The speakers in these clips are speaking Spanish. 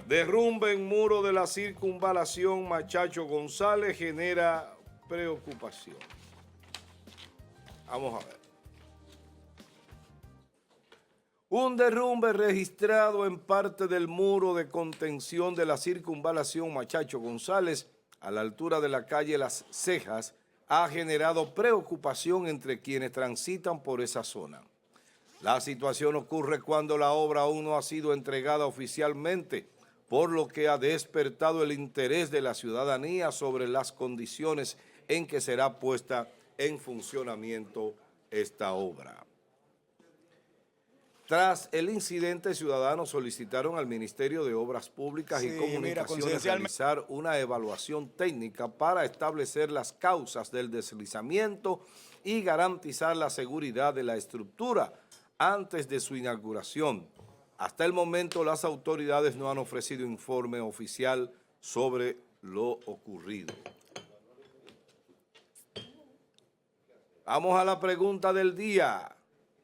Derrumbe en muro de la circunvalación Machacho González genera preocupación. Vamos a ver. Un derrumbe registrado en parte del muro de contención de la circunvalación Machacho González a la altura de la calle Las Cejas ha generado preocupación entre quienes transitan por esa zona. La situación ocurre cuando la obra aún no ha sido entregada oficialmente, por lo que ha despertado el interés de la ciudadanía sobre las condiciones en que será puesta en funcionamiento esta obra. Tras el incidente, ciudadanos solicitaron al Ministerio de Obras Públicas y Comunicaciones realizar una evaluación técnica para establecer las causas del deslizamiento y garantizar la seguridad de la estructura antes de su inauguración. Hasta el momento, las autoridades no han ofrecido informe oficial sobre lo ocurrido. Vamos a la pregunta del día.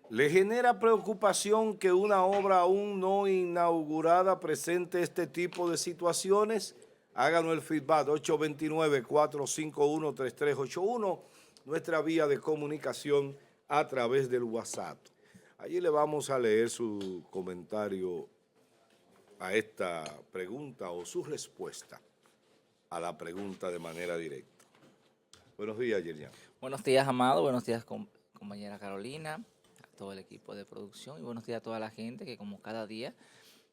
¿Le genera preocupación que una obra aún no inaugurada presente este tipo de situaciones? Háganos el feedback 829-451-3381, nuestra vía de comunicación a través del WhatsApp. Allí le vamos a leer su comentario a esta pregunta o su respuesta a la pregunta de manera directa. Buenos días, Yerian. Buenos días, Amado. Buenos días, compañera Carolina, a todo el equipo de producción y buenos días a toda la gente que como cada día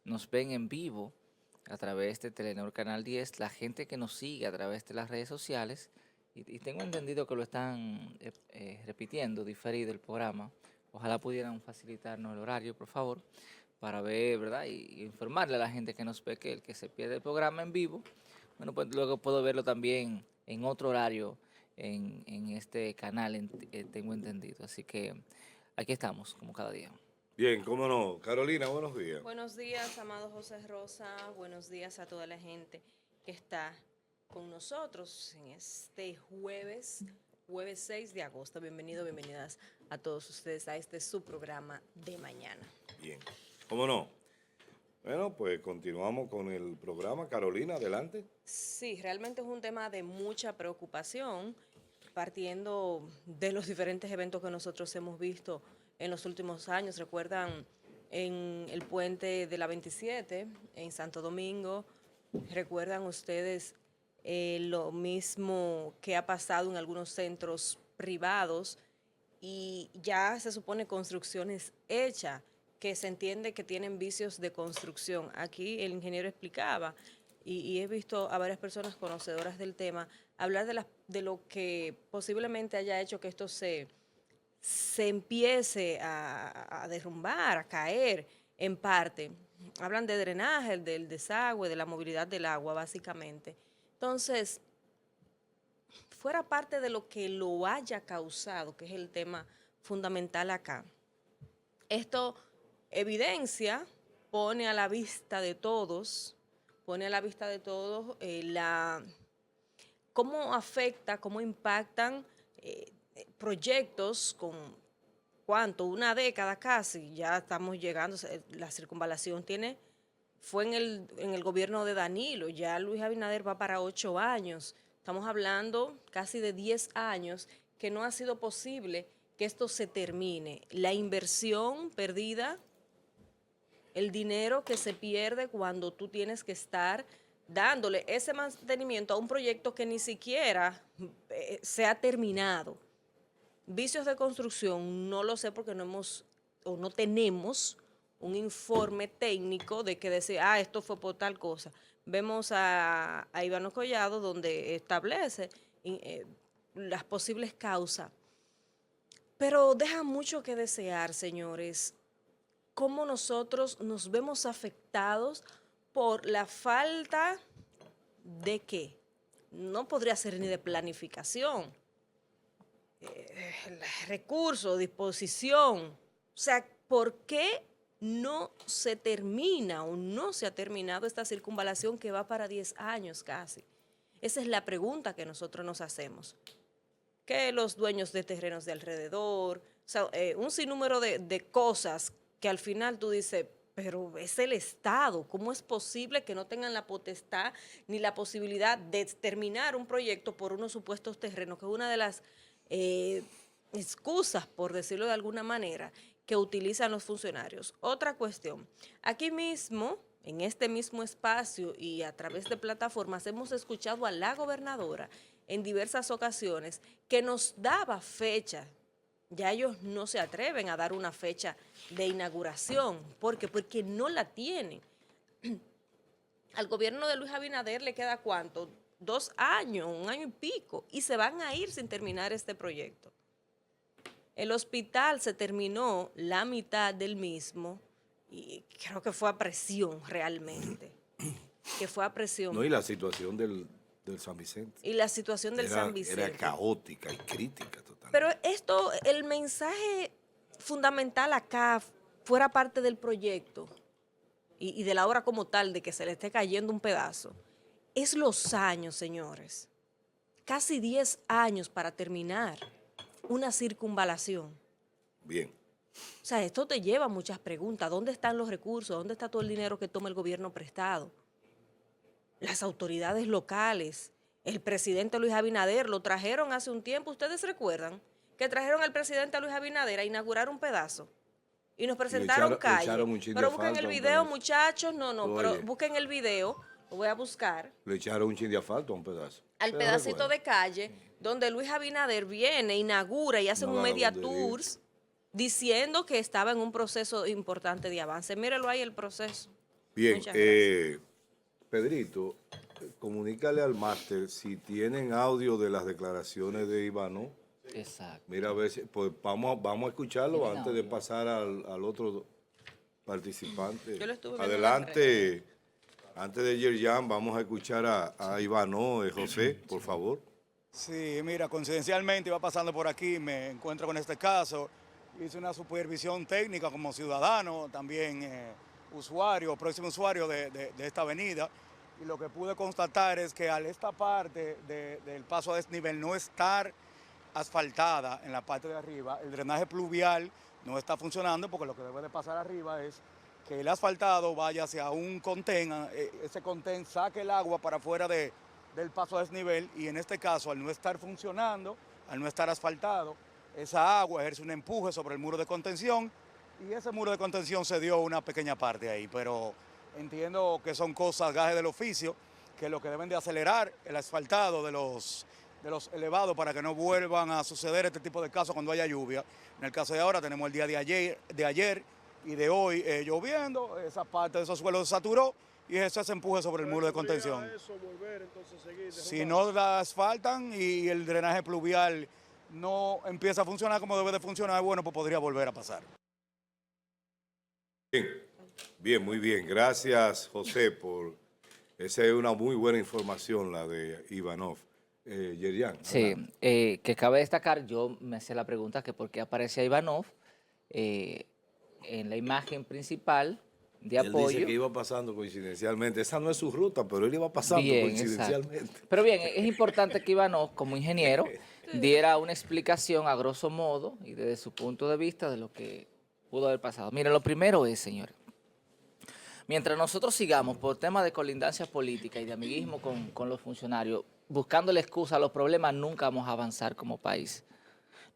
nos ven en vivo a través de Telenor Canal 10, la gente que nos sigue a través de las redes sociales y tengo entendido que lo están repitiendo, diferido el programa. Ojalá pudieran facilitarnos el horario, por favor, para ver, ¿verdad? Y informarle a la gente que nos ve que el que se pierde el programa en vivo, bueno, pues luego puedo verlo también en otro horario en este canal, tengo entendido. Así que aquí estamos, como cada día. Bien, cómo no. Carolina, buenos días. Buenos días, amado José Rosa. Buenos días a toda la gente que está con nosotros en este jueves 6 de agosto. Bienvenidos, bienvenidas a todos ustedes a este su programa de mañana. Bien, cómo no. Bueno, pues continuamos con el programa. Carolina, adelante. Sí, realmente es un tema de mucha preocupación, partiendo de los diferentes eventos que nosotros hemos visto en los últimos años. Recuerdan en el puente de la 27 en Santo Domingo, recuerdan ustedes lo mismo que ha pasado en algunos centros privados y ya se supone construcciones hechas que se entiende que tienen vicios de construcción. Aquí el ingeniero explicaba y he visto a varias personas conocedoras del tema hablar de lo que posiblemente haya hecho que esto se empiece a derrumbar, a caer en parte. Hablan de drenaje, del desagüe, de la movilidad del agua, básicamente. Entonces, fuera parte de lo que lo haya causado, que es el tema fundamental acá, esto evidencia, pone a la vista de todos, cómo afecta, cómo impactan proyectos con, ¿cuánto? Una década casi, ya estamos llegando, la circunvalación fue en el gobierno de Danilo, ya Luis Abinader va para 8 años, estamos hablando casi de 10 años que no ha sido posible que esto se termine. La inversión perdida, el dinero que se pierde cuando tú tienes que estar dándole ese mantenimiento a un proyecto que ni siquiera se ha terminado. Vicios de construcción, no lo sé porque no tenemos un informe técnico de que decía, esto fue por tal cosa. Vemos a Iván Collado donde establece las posibles causas. Pero deja mucho que desear, señores, cómo nosotros nos vemos afectados por la falta de ¿qué? No podría ser ni de planificación, recursos, disposición. O sea, ¿por qué no se termina o no se ha terminado esta circunvalación que va para 10 años casi? Esa es la pregunta que nosotros nos hacemos. Que los dueños de terrenos de alrededor, o sea, un sinnúmero de cosas que al final tú dices, pero es el Estado. ¿Cómo es posible que no tengan la potestad ni la posibilidad de terminar un proyecto por unos supuestos terrenos, que es una de las excusas, por decirlo de alguna manera, que utilizan los funcionarios? Otra cuestión, aquí mismo, en este mismo espacio y a través de plataformas, hemos escuchado a la gobernadora en diversas ocasiones que nos daba fecha. Ya ellos no se atreven a dar una fecha de inauguración. ¿Por qué? Porque no la tienen. Al gobierno de Luis Abinader le queda ¿cuánto? 2 años, 1 año y pico, y se van a ir sin terminar este proyecto. El hospital se terminó la mitad del mismo y creo que fue a presión realmente. Que fue a presión. No, y la situación del San Vicente. Y la situación del San Vicente. Era caótica y crítica totalmente. Pero esto, el mensaje fundamental acá, fuera parte del proyecto y de la obra como tal, de que se le esté cayendo un pedazo, es los años, señores. Casi 10 años para terminar una circunvalación. Bien. O sea, esto te lleva a muchas preguntas. ¿Dónde están los recursos? ¿Dónde está todo el dinero que toma el gobierno prestado? Las autoridades locales, el presidente Luis Abinader, lo trajeron hace un tiempo, ¿ustedes recuerdan? Que trajeron al presidente Luis Abinader a inaugurar un pedazo y nos presentaron calle. Pero busquen el video, muchachos, pero busquen el video, lo voy a buscar. Le echaron un chin de asfalto a un pedazo. Al pedacito de calle donde Luis Abinader viene, inaugura y hace un media tours diciendo que estaba en un proceso importante de avance. Mírelo ahí el proceso. Bien, Pedrito, comunícale al máster si tienen audio de las declaraciones de Ivanov. Exacto. Mira, a ver si, pues vamos a escucharlo antes de pasar al otro participante. Yo lo estuve viendo. Adelante, antes de Yerjan, vamos a escuchar a Ivanov, José, por favor. Sí, mira, coincidencialmente iba pasando por aquí, me encuentro con este caso, hice una supervisión técnica como ciudadano, también usuario, próximo usuario de esta avenida, y lo que pude constatar es que al esta parte del paso a desnivel no estar asfaltada en la parte de arriba, el drenaje pluvial no está funcionando porque lo que debe de pasar arriba es que el asfaltado vaya hacia un contén, ese contén saque el agua para afuera del paso a desnivel, y en este caso al no estar funcionando, al no estar asfaltado, esa agua ejerce un empuje sobre el muro de contención y ese muro de contención se dio una pequeña parte ahí, pero entiendo que son cosas, gajes del oficio, que lo que deben de acelerar el asfaltado de los elevados para que no vuelvan a suceder este tipo de casos cuando haya lluvia. En el caso de ahora tenemos el día de ayer y de hoy lloviendo, esa parte de esos suelos se saturó y ese empuje sobre el muro de contención. Si no la asfaltan y el drenaje pluvial no empieza a funcionar como debe de funcionar, bueno, pues podría volver a pasar. Bien, muy bien. Gracias, José, por... Esa es una muy buena información, la de Ivanov. Yerjan. Sí, que cabe destacar, yo me hacía la pregunta que por qué aparece Ivanov en la imagen principal de apoyo. Él dice que iba pasando coincidencialmente. Esa no es su ruta, pero él iba pasando coincidencialmente. Exacto. Pero bien, es importante que Ivanov, como ingeniero, diera una explicación a grosso modo y desde su punto de vista de lo que pudo haber pasado. Miren, lo primero es, señores, mientras nosotros sigamos por temas de colindancia política y de amiguismo con los funcionarios, buscando la excusa a los problemas, nunca vamos a avanzar como país.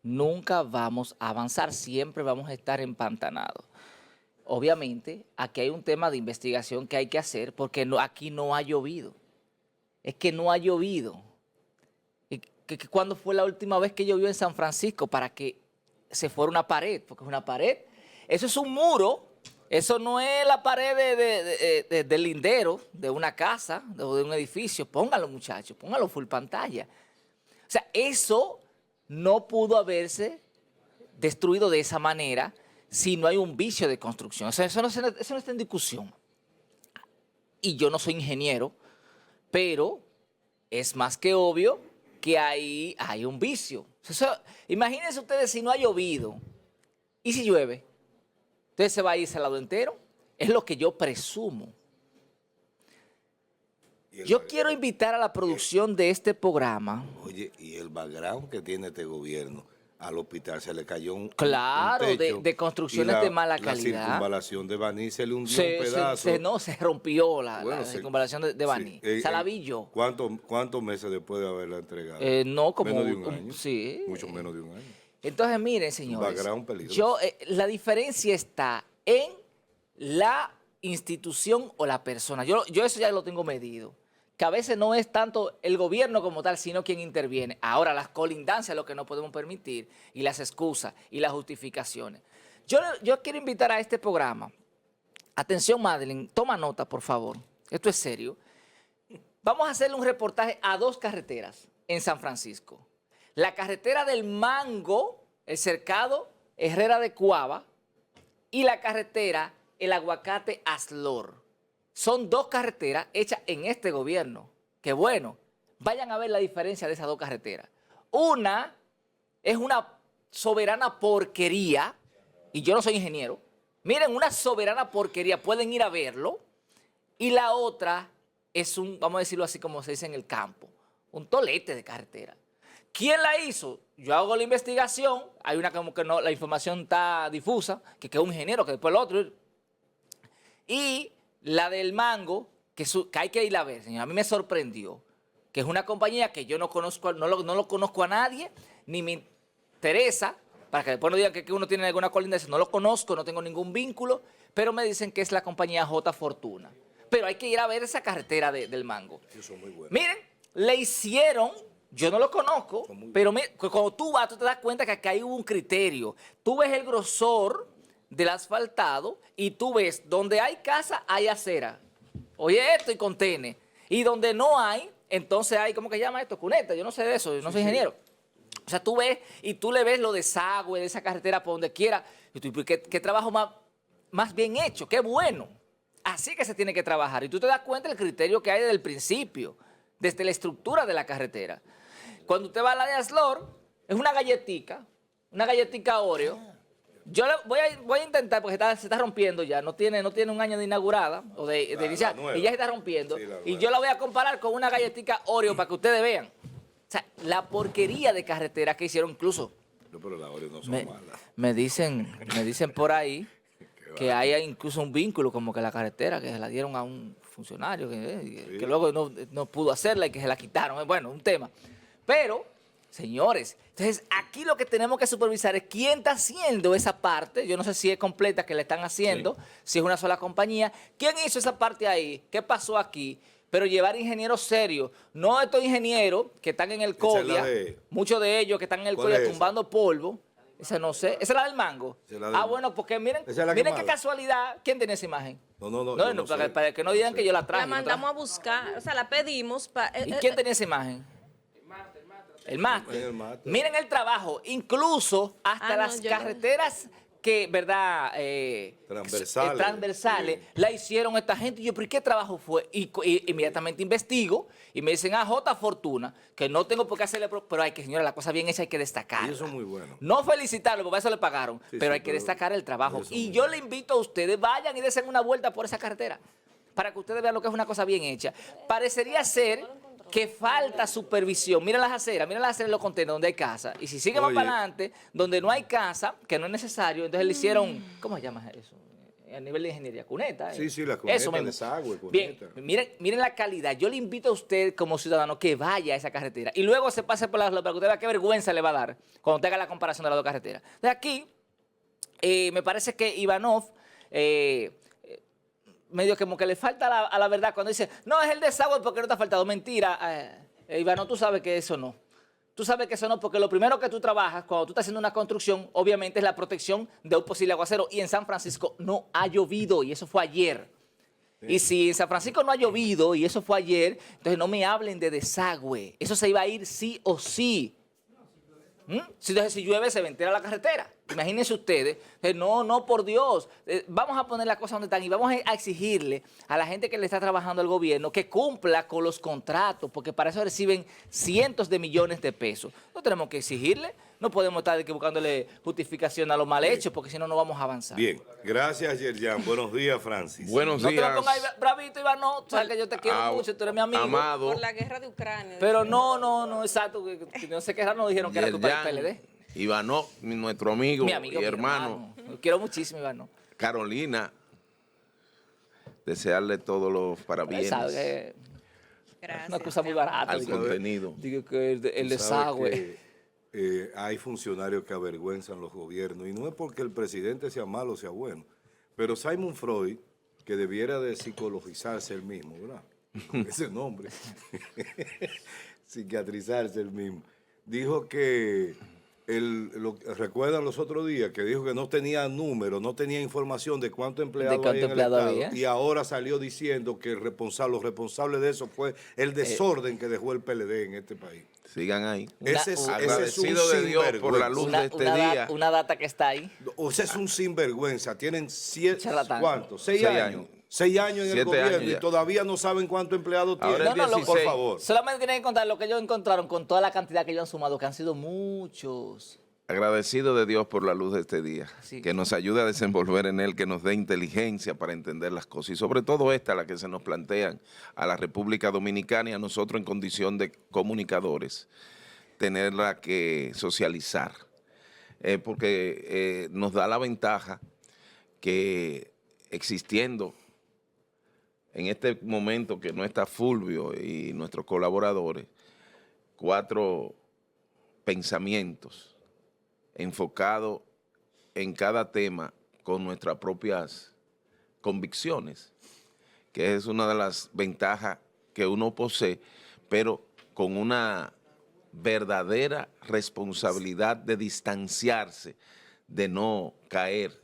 Nunca vamos a avanzar, siempre vamos a estar empantanados. Obviamente, aquí hay un tema de investigación que hay que hacer porque aquí no ha llovido. Es que no ha llovido. ¿Cuándo fue la última vez que llovió en San Francisco para que se fuera una pared? Porque es una pared. Eso es un muro. Eso no es la pared del lindero, de una casa, o de un edificio. Póngalo, muchachos, póngalo full pantalla. O sea, eso no pudo haberse destruido de esa manera si no hay un vicio de construcción. O sea, eso no está en discusión. Y yo no soy ingeniero, pero es más que obvio que ahí hay un vicio. O sea, imagínense ustedes si no ha llovido y si llueve. Entonces se va a irse al lado entero. Es lo que yo presumo. Yo quiero invitar a la producción de este programa. Oye, y el background que tiene este gobierno. al hospital se le cayó un Claro, un techo, de construcciones y de mala La calidad. circunvalación de Baní se le hundió un pedazo. No, se rompió Bueno, la circunvalación de Baní. sí, Se la vi yo. ¿Cuántos meses después de haberla entregado? No, como menos de un año. Sí. Mucho menos de un año. Entonces, miren, señores, background peligroso. la diferencia está en la institución o la persona. Yo eso ya lo tengo medido. Que a veces no es tanto el gobierno como tal, sino quien interviene. Ahora, las colindancias es lo que no podemos permitir, y las excusas y las justificaciones. Yo quiero invitar a este programa. Atención, Madeline, toma nota, por favor. Esto es serio. Vamos a hacerle un reportaje a 2 carreteras en San Francisco. La carretera del Mango, el cercado Herrera de Cuava, y la carretera El Aguacate Aslor. Son 2 carreteras hechas en este gobierno. Que bueno, vayan a ver la diferencia de esas 2 carreteras. Una es una soberana porquería, y yo no soy ingeniero. Miren, una soberana porquería, pueden ir a verlo. Y la otra es vamos a decirlo así como se dice en el campo, un tolete de carretera. ¿Quién la hizo? Yo hago la investigación, hay una como que no, la información está difusa, que es un ingeniero, que después el otro. Y la del Mango, que hay que ir a ver, señor. A mí me sorprendió que es una compañía que yo no conozco, no lo conozco a nadie, ni me interesa, para que después no digan que uno tiene alguna colindancia. No lo conozco, no tengo ningún vínculo, pero me dicen que es la compañía J Fortuna. Pero hay que ir a ver esa carretera del Mango. Sí, son muy buenos. Miren, le hicieron, yo no lo conozco, pero cuando tú vas, tú te das cuenta que acá hay un criterio. Tú ves el grosor del asfaltado y tú ves donde hay casa hay acera. Oye esto y contene. Y donde no hay, entonces hay, ¿cómo que se llama esto? Cuneta, yo no sé de eso, yo no soy ingeniero. O sea, tú ves y tú le ves lo desagüe de esa carretera por donde quiera. Y tú, ¿qué trabajo más bien hecho? ¡Qué bueno! Así que se tiene que trabajar. Y tú te das cuenta del criterio que hay desde el principio, desde la estructura de la carretera. Cuando usted va a la de Aslor, es una galletica Oreo. Yo voy a intentar, porque se está rompiendo ya, no tiene un año de inaugurada, o de iniciar, y ya se está rompiendo. Sí, y yo la voy a comparar con una galletica Oreo para que ustedes vean. O sea, la porquería de carretera que hicieron incluso. No, pero las Oreo no son malas. Me dicen por ahí que hay incluso un vínculo como que la carretera, que se la dieron a un funcionario, que luego no pudo hacerla y que se la quitaron. Bueno, un tema. Pero, señores, entonces aquí lo que tenemos que supervisar es quién está haciendo esa parte. Yo no sé si es completa que le están haciendo, si es una sola compañía. ¿Quién hizo esa parte ahí? ¿Qué pasó aquí? Pero llevar ingenieros serios, no estos ingenieros que están en el CODIA, muchos de ellos que están en el CODIA tumbando polvo. Esa no sé, esa es la del Mango. Bueno, porque miren qué casualidad. ¿Quién tiene esa imagen? No, para que no digan que yo la traje. La mandamos a buscar, o sea, la pedimos. ¿Y quién tenía esa imagen? El máster. Miren el trabajo, incluso hasta las carreteras que, ¿verdad? Transversales, la hicieron esta gente. Y yo, ¿pero qué trabajo fue? Y inmediatamente investigo y me dicen, J Fortuna, que no tengo por qué hacerle, pero hay que, señora, la cosa bien hecha hay que destacar. Ellos son muy buenos. No felicitarlo, porque para eso le pagaron, pero hay que destacar el trabajo. Y yo le invito a ustedes, vayan y desen una vuelta por esa carretera, para que ustedes vean lo que es una cosa bien hecha. Parecería ser que falta supervisión. Mira las aceras en los contenedores donde hay casa. Y si sigue más para adelante, donde no hay casa, que no es necesario, entonces le hicieron, ¿cómo se llama eso? A nivel de ingeniería, cuneta. Sí, la cuneta, eso mismo. desagüe, cuneta. Bien, miren la calidad. Yo le invito a usted como ciudadano que vaya a esa carretera y luego se pase por para que usted vea qué vergüenza le va a dar cuando usted haga la comparación de las 2 carreteras. De aquí, me parece que Ivanov medio como que le falta a la verdad cuando dice, no, es el desagüe porque no te ha faltado. Mentira, Ivano, tú sabes que eso no. Tú sabes que eso no, porque lo primero que tú trabajas cuando tú estás haciendo una construcción, obviamente es la protección de un posible aguacero. Y en San Francisco no ha llovido, y eso fue ayer. Sí. Y si en San Francisco no ha llovido, y eso fue ayer, entonces no me hablen de desagüe. Eso se iba a ir sí o sí. Entonces, si llueve, se ventila la carretera. Imagínense ustedes. No, por Dios. Vamos a poner las cosas donde están y vamos a exigirle a la gente que le está trabajando al gobierno que cumpla con los contratos, porque para eso reciben cientos de millones de pesos. No tenemos que exigirle. No podemos estar buscándole justificación a lo mal hecho, porque si no, no vamos a avanzar. Bien. Gracias, Yerjan. Buenos días, Francis. Buenos días. No te lo pongas bravito, Iván. No, sabes que yo te quiero mucho, tú eres mi amigo. Amado. Por la guerra de Ucrania. Pero no, exacto. Que no sé qué raro nos dijeron que era tu país PLD. Ivano, nuestro amigo, Mi amigo, y mi hermano, Lo quiero muchísimo, Ivano. Carolina, desearle todos los Él parabienes sabe que es Gracias. una cosa muy barata. al digo, contenido. digo que el Tú sabes desagüe. que, hay funcionarios que avergüenzan los gobiernos, y no es porque el presidente sea malo o sea bueno, pero Sigmund Freud, que debiera de psicologizarse él mismo, ¿verdad? Con ese nombre, psiquiatrizarse él mismo, dijo que, recuerdan los otros días, que dijo que no tenía número, no tenía información de cuánto empleado cuánto hay en el empleado Estado, había. y ahora salió diciendo que lo responsable de eso fue el desorden que dejó el PLD en este país. Sigan ahí. Ese es un Agradecido de Dios por la luz de este día. Una data que está ahí. O sea, es un sinvergüenza. Tienen Charlatán. ¿cuántos? 6 6 años. años. 6 años en el 7 gobierno años y ya. todavía no saben cuántos empleados Ahora tienen. el 16. Por favor. Solamente tienen que contar lo que ellos encontraron con toda la cantidad que ellos han sumado, que han sido muchos. Agradecido de Dios por la luz de este día, Sí. que nos ayude a desenvolver en él, que nos dé inteligencia para entender las cosas y sobre todo esta, la que se nos plantean a la República Dominicana y a nosotros en condición de comunicadores, tenerla que socializar, porque nos da la ventaja que existiendo en este momento que no está Fulvio y nuestros colaboradores, 4 pensamientos enfocados en cada tema con nuestras propias convicciones, que es una de las ventajas que uno posee, pero con una verdadera responsabilidad de distanciarse, de no caer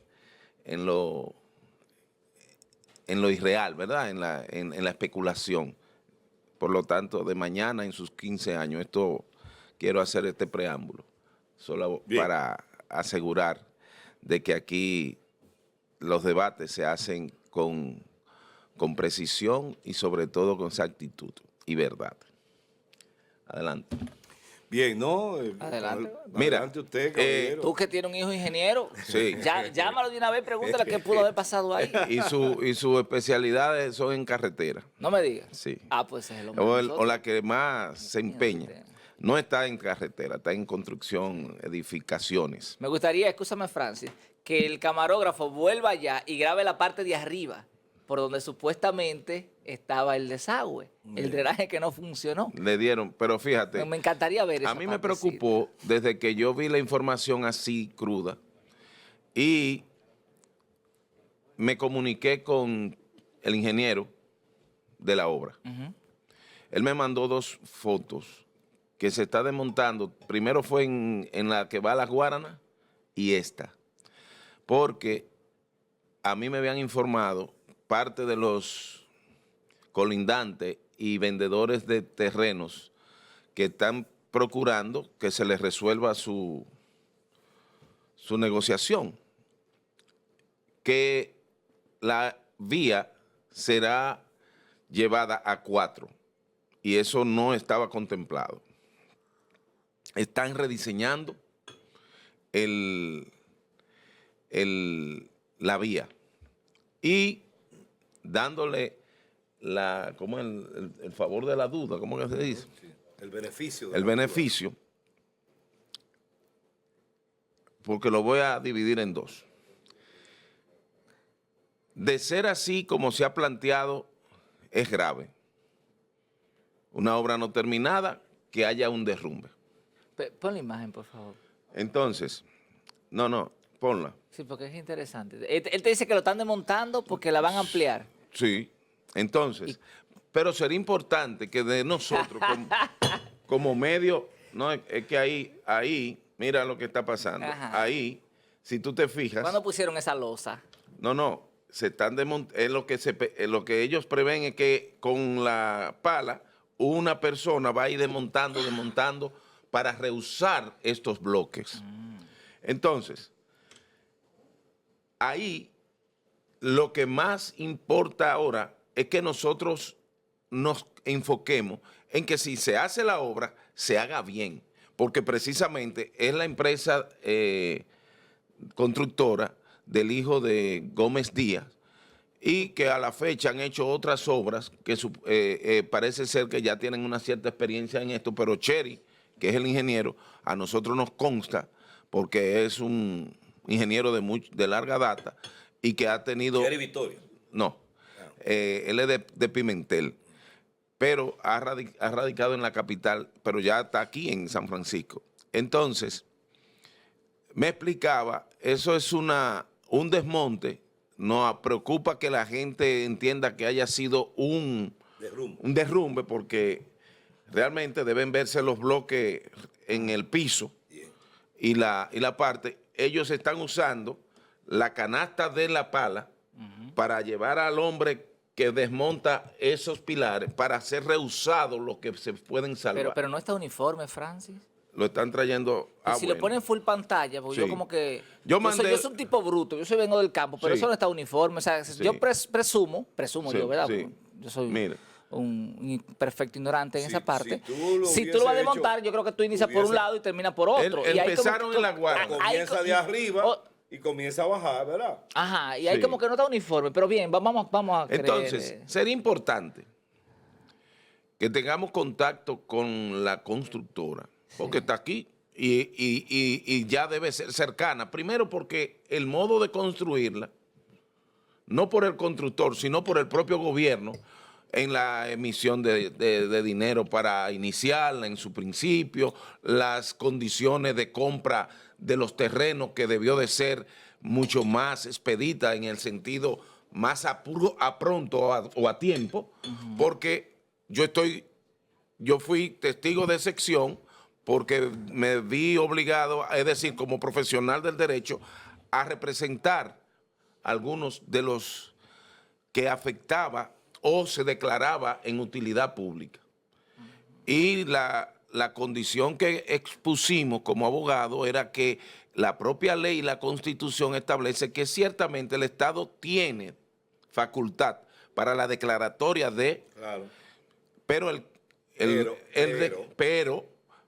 en lo irreal, ¿verdad? En la especulación. Por lo tanto, de mañana en sus 15 años, quiero hacer este preámbulo, solo Bien. para asegurar de que aquí los debates se hacen con precisión y sobre todo con exactitud y verdad. Adelante. Bien, ¿no? Adelante. Mira, Adelante usted, caballero. Tú que tienes un hijo ingeniero, Sí. llámalo de una vez, pregúntale qué pudo haber pasado ahí. Y sus especialidades son en carretera. No me digas. Sí. Ah, pues es lo O la que más se empeña. No está en carretera, está en construcción, edificaciones. Me gustaría, escúchame Francis, que el camarógrafo vuelva allá y grabe la parte de arriba, por donde supuestamente estaba el desagüe, el drenaje que no funcionó. Le dieron, pero fíjate, Me encantaría ver eso. a mí me preocupó desde que yo vi la información así cruda y me comuniqué con el ingeniero de la obra. Él me mandó 2 fotos que se está desmontando. Primero fue en la que va a Las Guaranas y esta. Porque a mí me habían informado parte de los colindantes y vendedores de terrenos que están procurando que se les resuelva su negociación, que la vía será llevada a 4 y eso no estaba contemplado. Están rediseñando la vía y dándole ¿cómo el favor de la duda? ¿Cómo que se dice? Sí, el beneficio. El beneficio, porque lo voy a dividir en 2. De ser así como se ha planteado, es grave. Una obra no terminada, que haya un derrumbe. Pon la imagen, por favor. Entonces, no, ponla. Sí, porque es interesante. Él te dice que lo están desmontando porque la van a ampliar. Sí, entonces, pero sería importante que de nosotros como medio, no, es que ahí, mira lo que está pasando. Ajá. Ahí, si tú te fijas. ¿Cuándo pusieron esa losa? No, se están desmontando, lo que ellos prevén es que con la pala una persona va a ir desmontando para rehusar estos bloques. Entonces, ahí lo que más importa ahora es que nosotros nos enfoquemos en que si se hace la obra, se haga bien, porque precisamente es la empresa constructora del hijo de Gómez Díaz y que a la fecha han hecho otras obras que parece ser que ya tienen una cierta experiencia en esto, pero Cherry, que es el ingeniero, a nosotros nos consta porque es un ingeniero de larga data y que ha tenido... Jerry Victoria. No, él es de Pimentel, pero ha radicado en la capital, pero ya está aquí en San Francisco. Entonces, me explicaba, eso es un desmonte, nos preocupa que la gente entienda que haya sido un derrumbe, porque realmente deben verse los bloques en el piso y la parte. Ellos están usando la canasta de la pala para llevar al hombre que desmonta esos pilares para ser reusados los que se pueden salvar. Pero no está uniforme, Francis. Lo están trayendo Si lo ponen full pantalla, porque Sí. yo como que... Yo Yo soy un tipo bruto, yo vengo del campo, pero Sí. eso no está uniforme. O sea, Sí. yo presumo Sí, yo, ¿verdad? sí. Yo soy Mira. un perfecto ignorante en Si- esa parte. si tú lo Si tú hubiese lo vas a hecho, desmontar, yo creo que tú inicias por un hubiese- lado y terminas por otro. Y ahí Empezaron en la guardia. Comienza de arriba Oh, y comienza a bajar, ¿verdad? ajá, y ahí Sí. como que no está uniforme. Pero bien, vamos a creer, Entonces, sería importante que tengamos contacto con la constructora, porque está aquí y ya debe ser cercana. Primero porque el modo de construirla, no por el constructor, sino por el propio gobierno, en la emisión de dinero para iniciarla en su principio, las condiciones de compra de los terrenos que debió de ser mucho más expedita en el sentido más a pronto o a tiempo, porque yo fui testigo de sección porque me vi obligado, es decir, como profesional del derecho, a representar algunos de los que afectaba o se declaraba en utilidad pública. Y la condición que expusimos como abogado era que la propia ley y la Constitución establece que ciertamente el Estado tiene facultad para la declaratoria de, Claro. pero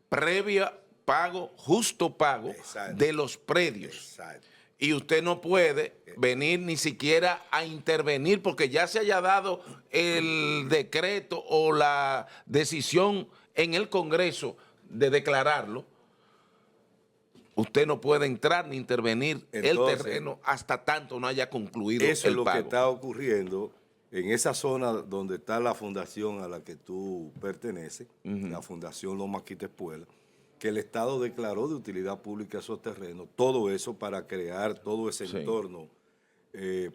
previa pago, justo pago Exacto. de los predios. Exacto. Y usted no puede venir ni siquiera a intervenir porque ya se haya dado el decreto o la decisión en el Congreso de declararlo. Usted no puede entrar ni intervenir el Entonces, terreno hasta tanto no haya concluido Eso el es lo pago. que está ocurriendo en esa zona donde está la fundación a la que tú perteneces, la Fundación Loma Quita Espuela, que el Estado declaró de utilidad pública esos terrenos, todo eso para crear todo ese Sí. entorno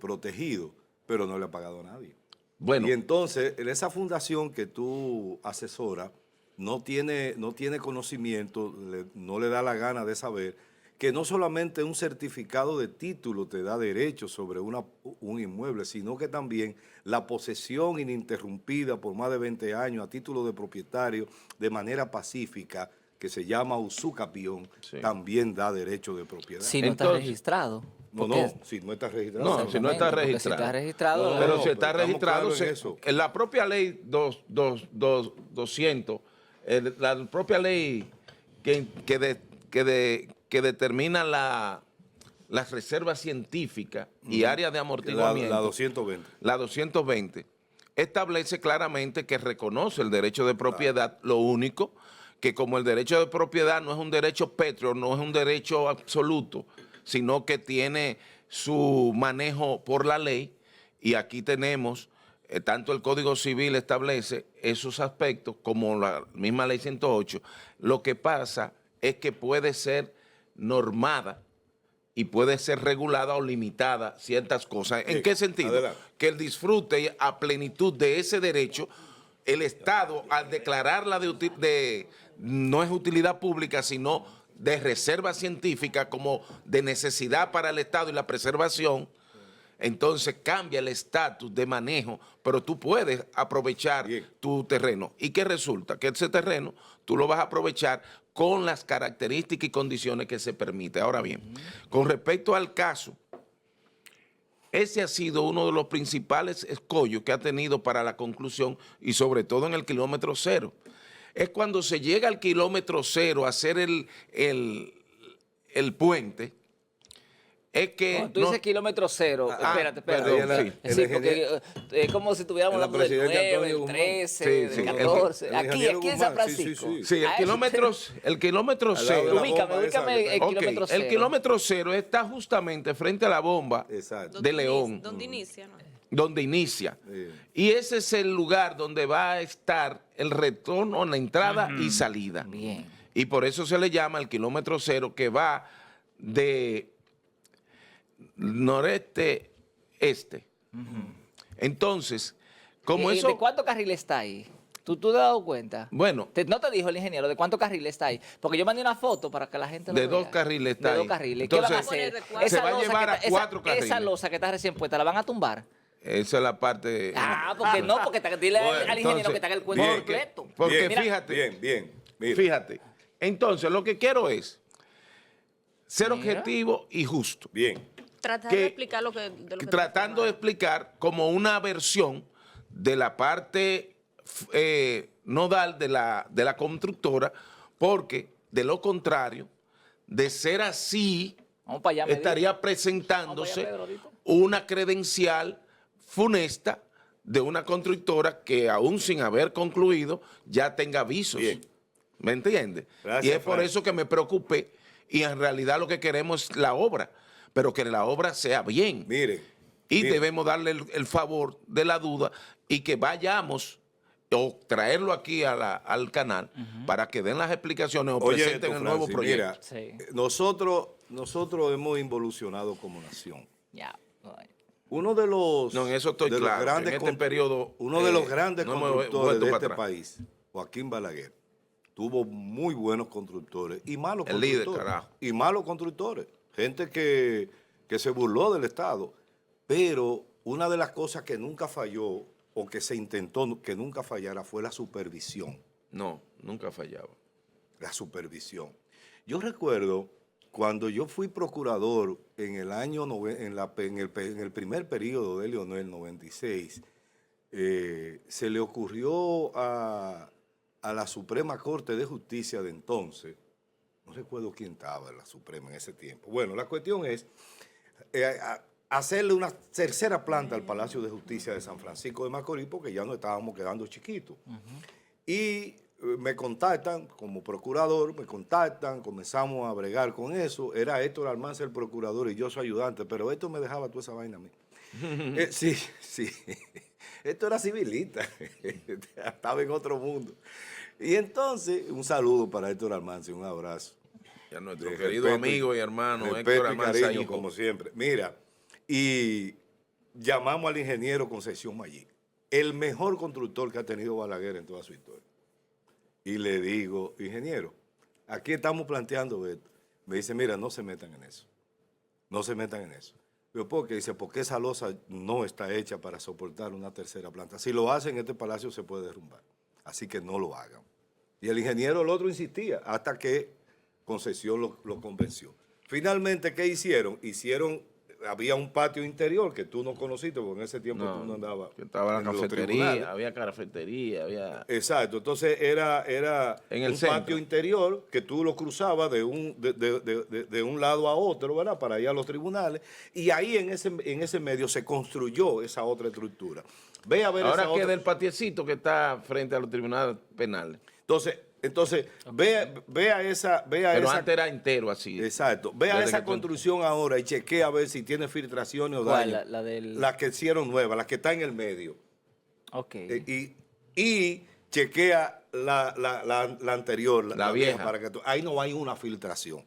protegido, pero no le ha pagado a nadie. Bueno, Y entonces, en esa fundación que tú asesoras, no tiene conocimiento, no le da la gana de saber que no solamente un certificado de título te da derecho sobre un inmueble, sino que también la posesión ininterrumpida por más de 20 años a título de propietario de manera pacífica, que se llama usucapión, Sí. también da derecho de propiedad. Si no está Entonces, registrado. No, Porque- si no está registrado. No, si no está Exactamente, porque registrado. Si está registrado, No, pero si está estamos registrado, claros en eso. en la propia ley 200, la propia ley que determina las reservas científicas y áreas de amortiguamiento, La 220. la 220, establece claramente que reconoce el derecho de propiedad, lo único que como el derecho de propiedad no es un derecho pétreo, no es un derecho absoluto, sino que tiene su manejo por la ley, y aquí tenemos, tanto el Código Civil establece esos aspectos como la misma Ley 108, lo que pasa es que puede ser normada y puede ser regulada o limitada ciertas cosas. ¿En Bien, qué sentido? adelante. Que el disfrute a plenitud de ese derecho, el Estado al declararla no es utilidad pública, sino de reserva científica como de necesidad para el Estado y la preservación, entonces cambia el estatus de manejo, pero tú puedes aprovechar Bien. tu terreno. ¿Y qué resulta? Que ese terreno tú lo vas a aprovechar con las características y condiciones que se permite. Ahora bien, con respecto al caso, ese ha sido uno de los principales escollos que ha tenido para la conclusión y sobre todo en el kilómetro cero. Es cuando se llega al kilómetro cero a hacer el puente, es que... Cuando tú no- dices kilómetro cero, espérate. perdón, sí. Sí, porque es como si estuviéramos En la hablando del Presidente 9, Antonio del Guzmán. 13, Sí, del sí, el- 14. el Aquí ingeniero en San Guzmán, sí, sí, Francisco. sí. Sí, el Ah, kilómetro Al lado cero. de la Ubícame bomba esa que el está- Ok, kilómetro cero. el kilómetro cero está justamente frente a la bomba Exacto. de León, ¿Dónde inicia? ¿No? donde inicia. Sí. Y ese es el lugar donde va a estar el retorno, la entrada y salida. Bien. Y por eso se le llama el kilómetro cero, que va de noreste-este. Entonces, como ¿Y eso... de cuántos carriles está ahí? ¿Tú te has dado cuenta? Bueno, ¿No te dijo el ingeniero de cuántos carriles está ahí? Porque yo mandé una foto para que la gente lo de vea. 2 carriles está De 2 ahí. carriles. ¿Qué van a Entonces, hacer? se va a losa llevar que a está- 4 carriles. Esa losa que está recién puesta, ¿la van a tumbar? Esa es la parte... Porque no, porque dile Bueno, al ingeniero entonces, que te haga el cuento bien, completo. Porque Bien, fíjate, Bien. Mira. fíjate. Entonces, lo que quiero es ser Mira. objetivo y justo. Bien. Tratar Que- de explicar lo que... De lo que Tratando de explicar como una versión de la parte nodal de la constructora, porque de lo contrario, de ser así, Vamos para allá. estaría presentándose Pedro, ahorita. una credencial funesta de una constructora que aún sin haber concluido ya tenga avisos. Bien. ¿Me entiendes? Gracias, Y es por Frank. eso que me preocupé y en realidad lo que queremos es la obra, pero que la obra sea bien. Mire. Y mire. debemos darle el favor de la duda y que vayamos o traerlo aquí al canal para que den las explicaciones o Oye, presenten esto, el nuevo Francis, proyecto. mira, Sí. nosotros hemos involucionado como nación. Ya. Uno de los, No, en eso estoy de los claro. grandes En este periodo, uno de los grandes no hemos constructores vuelto de para este atrás. país, Joaquín Balaguer, tuvo muy buenos constructores y malos El líder, constructores. carajo. Y malos constructores. Gente que se burló del Estado. Pero una de las cosas que nunca falló o que se intentó que nunca fallara fue la supervisión. No, nunca fallaba. La supervisión. Yo recuerdo cuando yo fui procurador en el año, en el primer periodo de Leonel, 96, se le ocurrió a la Suprema Corte de Justicia de entonces, no recuerdo quién estaba en la Suprema en ese tiempo. Bueno, la cuestión es hacerle una tercera planta al Palacio de Justicia de San Francisco de Macorís porque ya nos estábamos quedando chiquitos. Y me contactan como procurador, comenzamos a bregar con eso. Era Héctor Almanza el procurador y yo su ayudante, pero esto me dejaba toda esa vaina a mí. Sí. Esto era civilista, estaba en otro mundo. Y entonces, un saludo para Héctor Almanza, un abrazo. Y a nuestro De querido respeto amigo y- y hermano respeto Héctor y Almanza, cariño, hijo. como siempre. Mira, y llamamos al ingeniero Concepción Mayí, el mejor constructor que ha tenido Balaguer en toda su historia. Y le digo, ingeniero, aquí estamos planteando esto. Me dice, mira, no se metan en eso. No se metan en eso. Pero ¿por qué? Dice, porque esa losa no está hecha para soportar una tercera planta. Si lo hacen, este palacio se puede derrumbar. Así que no lo hagan. Y el ingeniero, el otro, insistía hasta que Concesión lo convenció. Finalmente, ¿qué hicieron? Había un patio interior que tú no conociste, porque en ese tiempo tú no andabas que estaba la en los cafetería, tribunales. había cafetería, había... Exacto, entonces era En el un centro. patio interior que tú lo cruzabas de un lado a otro, ¿verdad? Para ir a los tribunales, y ahí en ese medio se construyó esa otra estructura. Ve a ver Ahora esa queda otra. el patiecito que está frente a los tribunales penales. Entonces ve a esa. Pero antes era entero así. Exacto. Ve a Desde esa que tú- construcción ahora y chequea a ver si tiene filtraciones o ¿Cuál? daños. La del... Las que hicieron nuevas, las que están en el medio. Ok. Y chequea la anterior, La vieja. para que ahí no hay una filtración.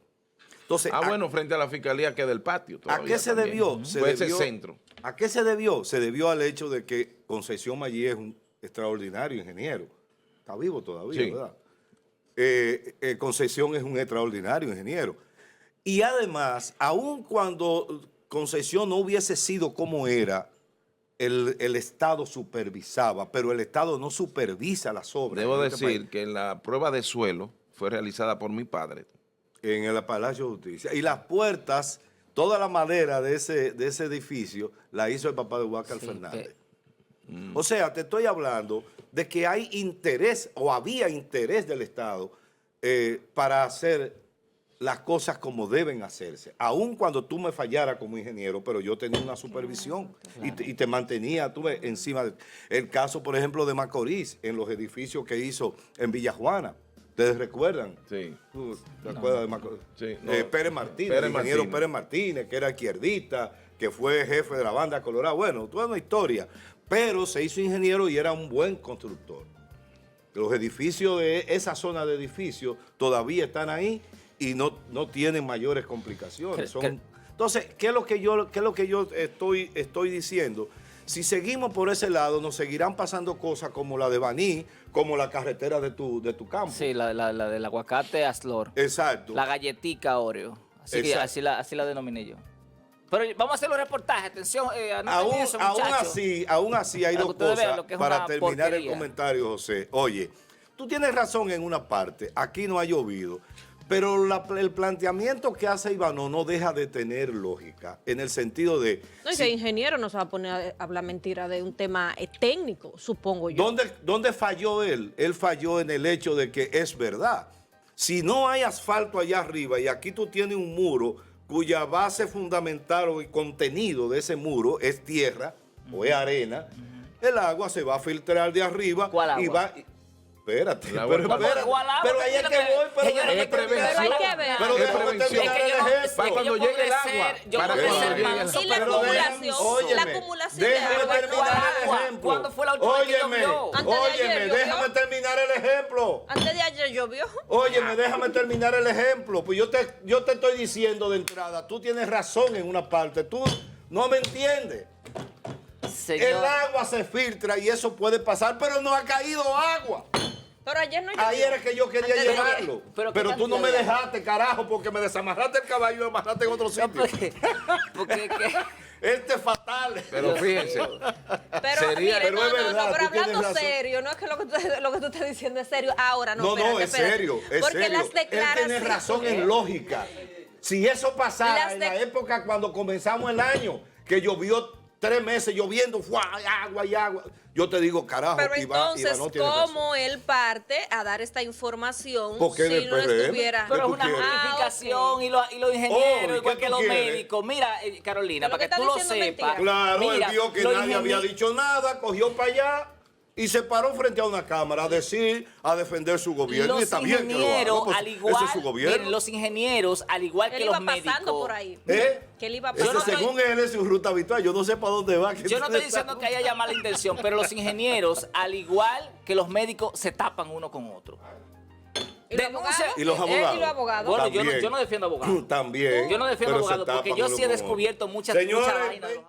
Entonces, Bueno, frente a la fiscalía queda el patio ¿a todavía qué se también. debió? Fue ese centro. ¿A qué se debió? Se debió al hecho de que Concepción Mayí es un extraordinario ingeniero. Está vivo todavía, Sí. ¿verdad? Concepción es un extraordinario ingeniero. Y además, aun cuando Concepción no hubiese sido como era, el Estado supervisaba, pero el Estado no supervisa las obras. Debo en este decir país. que la prueba de suelo fue realizada por mi padre. En el Palacio de Justicia. Y las puertas, toda la madera de ese edificio, la hizo el papá de Huáscar Sí, Fernández. O sea, te estoy hablando de que hay interés o había interés del Estado para hacer las cosas como deben hacerse. Aun cuando tú me fallaras como ingeniero, pero yo tenía una supervisión y te mantenía tú ves, encima. El caso, por ejemplo, de Macorís, en los edificios que hizo en Villajuana. ¿Ustedes recuerdan? Sí. ¿Tú te acuerdas de Macorís? Sí, no. Pérez Martínez, Pérez el ingeniero Martínez. Pérez Martínez, que era izquierdista, que fue jefe de la banda Colorado. Bueno, toda una historia. Pero se hizo ingeniero y era un buen constructor. Los edificios de esa zona de edificios todavía están ahí y no tienen mayores complicaciones. Entonces, ¿qué es lo que yo estoy diciendo? Si seguimos por ese lado, nos seguirán pasando cosas como la de Baní, como la carretera de tu campo. Sí, la del aguacate Aslor. Exacto. La galletica Oreo. Así que Exacto. así la denominé yo. Pero vamos a hacer los reportajes. Atención, anoten eso, muchachos. Aún así hay Para dos que ustedes vean cosas lo que es para una terminar el porquería. comentario, José. Oye, tú tienes razón en una parte, aquí no ha llovido, pero el planteamiento que hace Ivano no deja de tener lógica, en el sentido de... No, y que ingeniero no se va a poner a hablar mentira de un tema técnico, supongo yo. ¿Dónde falló él? Él falló en el hecho de que es verdad. Si no hay asfalto allá arriba y aquí tú tienes un muro cuya base fundamental o el contenido de ese muro es tierra o es arena, el agua se va a filtrar de arriba. ¿Cuál agua? Y va... Espérate, El agua pero, no, espérate, ¿cuál agua? pero ahí es que voy, pero Señores, déjame es prevención. terminar. Pero hay que ver. Pero Es déjame prevención. terminar Es que el yo no- ejemplo. es que cuando yo llegue podré el agua, ser- yo para podré cuando ser llegue el manso, Y la pero acumulación, óyeme, la acumulación de déjame agua. terminar el agua. ejemplo. ¿Cuándo fue la última vez que Óyeme, llovió? Antes de ayer óyeme, llovió. déjame terminar el ejemplo. Antes de ayer llovió. Óyeme, déjame terminar el ejemplo. Pues yo te estoy diciendo de entrada, tú tienes razón en una parte, tú no me entiendes. Señor, El agua se filtra y eso puede pasar, pero no ha caído agua. Pero ayer no llovió. Ahí era que yo quería Antes de llevarlo. pero ¿qué Pero tú no me cantidad de agua? dejaste, carajo, porque me desamarraste el caballo y lo amarraste en otro sitio. porque Este es fatal. Pero fíjense, Pero Sería- mire, pero no, es no, verdad, no, pero tú tienes hablando razón. serio, no es que lo que tú estás diciendo es serio. Ahora no, No, espérate, es espérate. serio, es Porque serio. las Él declaraciones... tiene razón en lógica. Si eso pasara Las en la de- época cuando comenzamos el año, que llovió 3 meses lloviendo, ¡fua! Agua y agua. Yo te digo, carajo, Pero Iván entonces, no tiene razón. ¿cómo él parte a dar esta información Porque si del no PRM. estuviera? Pero es tú una quieres? justificación Ah, y los ingenieros, Oh, ¿y igual qué que tú los quieres? médicos. Mira, Carolina, Pero para lo que que tú lo estás diciendo sepas. Claro, mira, él vio que los nadie había ingenie- dicho nada, cogió para allá y se paró frente a una cámara a decir, a defender su gobierno. Y Los está bien que lo haga, ingenieros, pues, al igual, ese es su gobierno. miren, los ingenieros, al igual Él que iba los médicos. pasando por ahí. ¿Eh? Que él iba Ese, pasando. según él es su ruta habitual. Yo no sé para dónde va. Yo no estoy diciendo que haya mala intención, pero los ingenieros, al igual que los médicos, se tapan uno con otro. ¿Y los Denuncia- abogados? Y los abogados. ¿Y los abogados? Bueno, yo También. no defiendo abogados. También. Yo no defiendo pero se abogados porque tapan yo uno sí he con otro. descubierto muchas Señores, vainas.